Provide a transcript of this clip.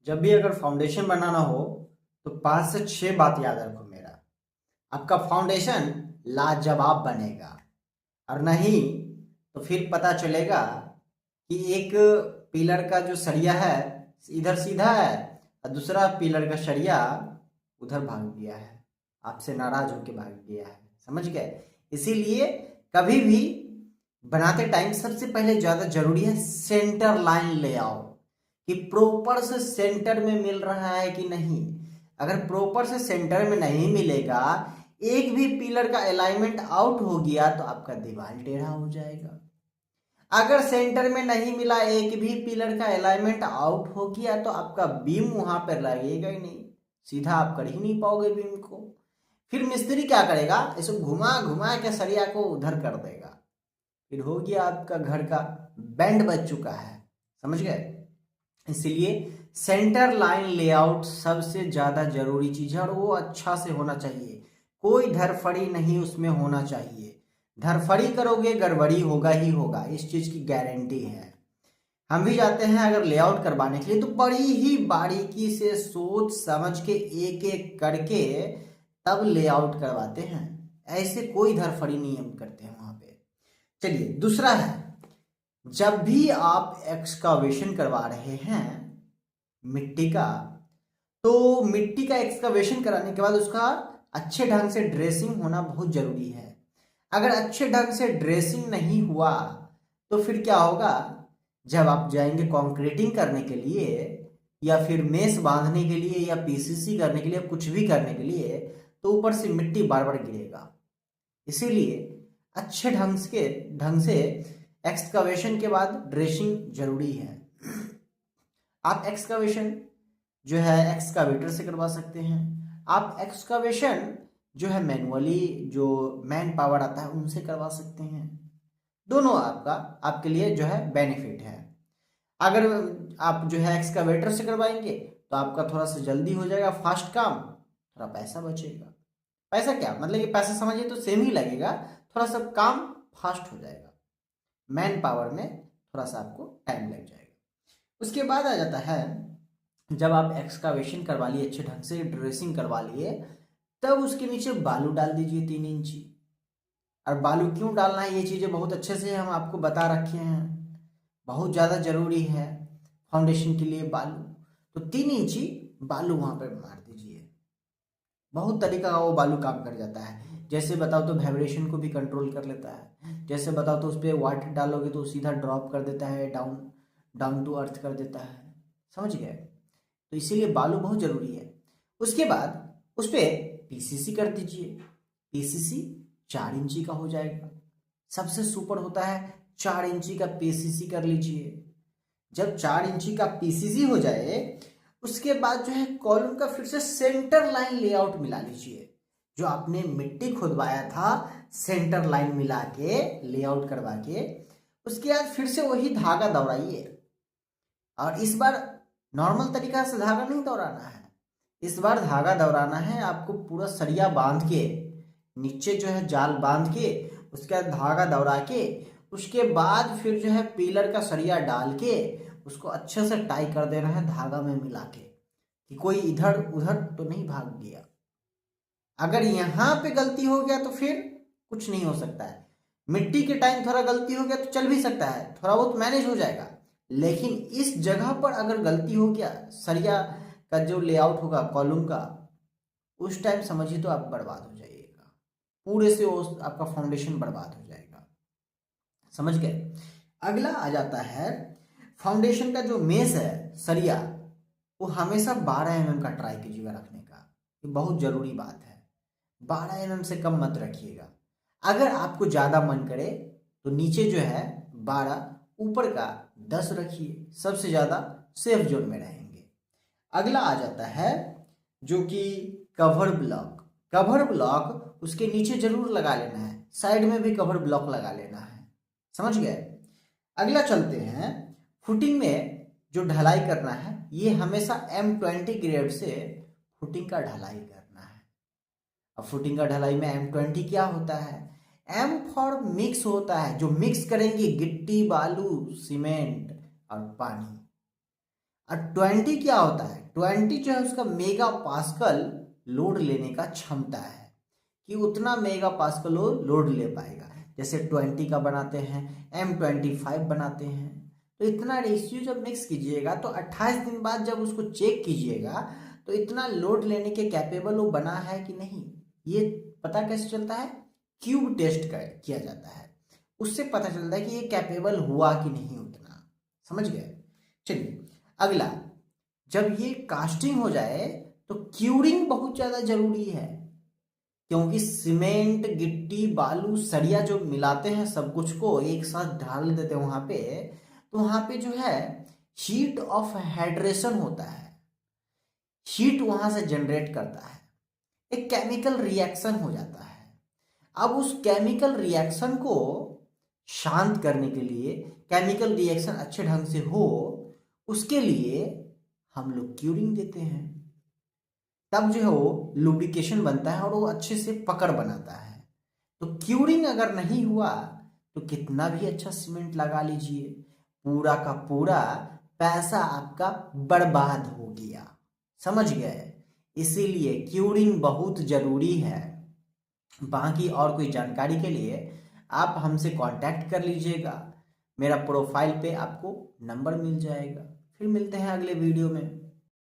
जब भी अगर फाउंडेशन बनाना हो तो 5 से 6 बात याद रखो मेरा। आपका फाउंडेशन लाजवाब बनेगा, और नहीं तो फिर पता चलेगा कि एक पिलर का जो सरिया है इधर सीधा है और दूसरा पिलर का सरिया उधर भाग गया है, आपसे नाराज होकर भाग गया है। समझ गए? इसीलिए कभी भी बनाते टाइम सबसे पहले ज्यादा जरूरी है सेंटर लाइन लेआउट, कि प्रॉपर से सेंटर में मिल रहा है कि नहीं। अगर प्रॉपर से सेंटर में नहीं मिलेगा, एक भी पिलर का अलाइनमेंट आउट हो गया तो आपका दीवार टेढ़ा हो जाएगा। अगर सेंटर में नहीं मिला, एक भी पिलर का अलाइनमेंट आउट हो गया तो आपका बीम वहां पर लगेगा ही नहीं, सीधा आप कर ही नहीं पाओगे बीम को। फिर मिस्त्री क्या करेगा, इसे घुमा घुमा के सरिया को उधर कर देगा, फिर हो गया आपका घर का बैंड बज चुका है। समझ गए? इसलिए सेंटर लाइन लेआउट सबसे ज्यादा जरूरी चीज है, और वो अच्छा से होना चाहिए, कोई धरफड़ी नहीं उसमें होना चाहिए। धरफड़ी करोगे गड़बड़ी होगा ही होगा, इस चीज की गारंटी है। हम भी जाते हैं अगर लेआउट करवाने के लिए तो बड़ी ही बारीकी से सोच समझ के एक एक करके तब लेआउट करवाते हैं, ऐसे कोई धरफड़ी नहीं हम करते हैं वहां पे। चलिए दूसरा है, जब भी आप एक्सकावेशन करवा रहे हैं मिट्टी का, तो मिट्टी का एक्सकावेशन कराने के बाद उसका अच्छे ढंग से ड्रेसिंग होना बहुत जरूरी है। अगर अच्छे ढंग से ड्रेसिंग नहीं हुआ तो फिर क्या होगा, जब आप जाएंगे कंक्रीटिंग करने के लिए या फिर मेस बांधने के लिए या पीसीसी करने के लिए, कुछ भी करने के लिए, तो ऊपर से मिट्टी बार बार गिरेगा। इसीलिए अच्छे ढंग से एक्सकवेशन के बाद ड्रेसिंग जरूरी है। आप एक्सकवेशन जो है एक्सकावेटर से करवा सकते हैं, आप एक्सकवेशन जो है मैनुअली जो मैन पावर आता है उनसे करवा सकते हैं। दोनों आपके लिए जो है बेनिफिट है। अगर आप जो है एक्सकावेटर से करवाएंगे तो आपका थोड़ा सा जल्दी हो जाएगा, फास्ट काम, थोड़ा पैसा बचेगा। पैसा क्या मतलब, कि पैसा समझिए तो सेम ही लगेगा, थोड़ा सा काम फास्ट हो जाएगा, मैन पावर में थोड़ा सा आपको टाइम लग जाएगा। उसके बाद आ जाता है, जब आप एक्सकावेशन करवा लिए, अच्छे ढंग से ड्रेसिंग करवा लिए, तब उसके नीचे बालू डाल दीजिए 3 इंची। और बालू क्यों डालना है, ये चीज़ें बहुत अच्छे से हम आपको बता रखे हैं, बहुत ज़्यादा जरूरी है फाउंडेशन के लिए बालू। तो 3 इंची बालू वहां पर मार दीजिए। बहुत तरीका का वो बालू काम कर जाता है। जैसे बताओ तो वाइब्रेशन को भी कंट्रोल कर लेता है, जैसे बताओ तो उस पर वाटर डालोगे तो सीधा ड्रॉप कर देता है, डाउन डाउन टू अर्थ कर देता है। समझ गए? तो इसीलिए बालू बहुत जरूरी है। उसके बाद उस पर पीसीसी कर दीजिए। पीसीसी 4 इंची का हो जाएगा, सबसे सुपर होता है 4 इंची का पीसीसी कर लीजिए। जब 4 इंची का पीसीसी हो जाए, उसके बाद जो है कॉलम का फिर से सेंटर लाइन लेआउट मिला लीजिए। जो आपने मिट्टी खुदवाया था, सेंटर लाइन मिला के लेआउट करवा के, उसके बाद फिर से वही धागा दौड़ाइए। और इस बार नॉर्मल तरीका से धागा नहीं दौड़ाना है, इस बार धागा दौड़ाना है आपको पूरा सरिया बांध के, नीचे जो है जाल बांध के, उसके बाद धागा दौड़ा के, उसके बाद फिर जो है पिलर का सरिया डाल के उसको अच्छे से टाई कर देना है धागा में मिला के, कि कोई इधर उधर तो नहीं भाग गया। अगर यहाँ पे गलती हो गया तो फिर कुछ नहीं हो सकता है। मिट्टी के टाइम थोड़ा गलती हो गया तो चल भी सकता है, थोड़ा बहुत मैनेज हो जाएगा, लेकिन इस जगह पर अगर गलती हो गया, सरिया का जो लेआउट होगा कॉलम का, उस टाइम समझिए तो आप बर्बाद हो जाइएगा, पूरे से वो आपका फाउंडेशन बर्बाद हो जाएगा। समझ गए? अगला आ जाता है, फाउंडेशन का जो मेस है सरिया, वो हमेशा 12 mm का ट्राई कीजिएगा रखने का, ये बहुत जरूरी बात है। 12 mm से कम मत रखिएगा। अगर आपको ज्यादा मन करे तो नीचे जो है 12, ऊपर का 10 रखिए, सबसे ज्यादा सेफ जोन में रहेंगे। अगला आ जाता है जो कि कवर ब्लॉक। कवर ब्लॉक उसके नीचे जरूर लगा लेना है, साइड में भी कवर ब्लॉक लगा लेना है। समझ गए? अगला चलते हैं, फुटिंग में जो ढलाई करना है, ये हमेशा M20 ग्रेड से फुटिंग का ढलाई करना है। अब फुटिंग का ढलाई में M20 क्या होता है, M फॉर मिक्स होता है, जो मिक्स करेंगे गिट्टी बालू सीमेंट और पानी। और 20 क्या होता है, 20 जो है उसका मेगा पास्कल लोड लेने का क्षमता है, कि उतना मेगा पास्कल लोड ले पाएगा। जैसे 20 का बनाते हैं, M25 बनाते हैं, तो इतना रेशियो जब मिक्स कीजिएगा तो 28 दिन बाद जब उसको चेक कीजिएगा तो इतना लोड लेने के कैपेबल वो बना है कि नहीं, ये पता कैसे चलता है, क्यूब टेस्ट किया जाता है, उससे पता चलता है कि ये कैपेबल हुआ कि नहीं उतना। समझ गए? चलिए अगला, जब ये कास्टिंग हो जाए तो क्यूरिंग बहुत ज्यादा जरूरी है, क्योंकि सीमेंट गिट्टी बालू सरिया जो मिलाते हैं सब कुछ को एक साथ डाल देते हैं वहां पे, तो वहां पे जो है हीट ऑफ हाइड्रेशन होता है, हीट वहां से जनरेट करता है, एक केमिकल रिएक्शन हो जाता है। अब उस केमिकल रिएक्शन को शांत करने के लिए, केमिकल रिएक्शन अच्छे ढंग से हो उसके लिए हम लोग क्यूरिंग देते हैं, तब जो है वो लुब्रिकेशन बनता है और वो अच्छे से पकड़ बनाता है। तो क्यूरिंग अगर नहीं हुआ तो कितना भी अच्छा सीमेंट लगा लीजिए, पूरा का पूरा पैसा आपका बर्बाद हो गया। समझ गए? इसीलिए क्यूरिंग बहुत जरूरी है। बाकी और कोई जानकारी के लिए आप हमसे कांटेक्ट कर लीजिएगा, मेरा प्रोफाइल पे आपको नंबर मिल जाएगा। फिर मिलते हैं अगले वीडियो में।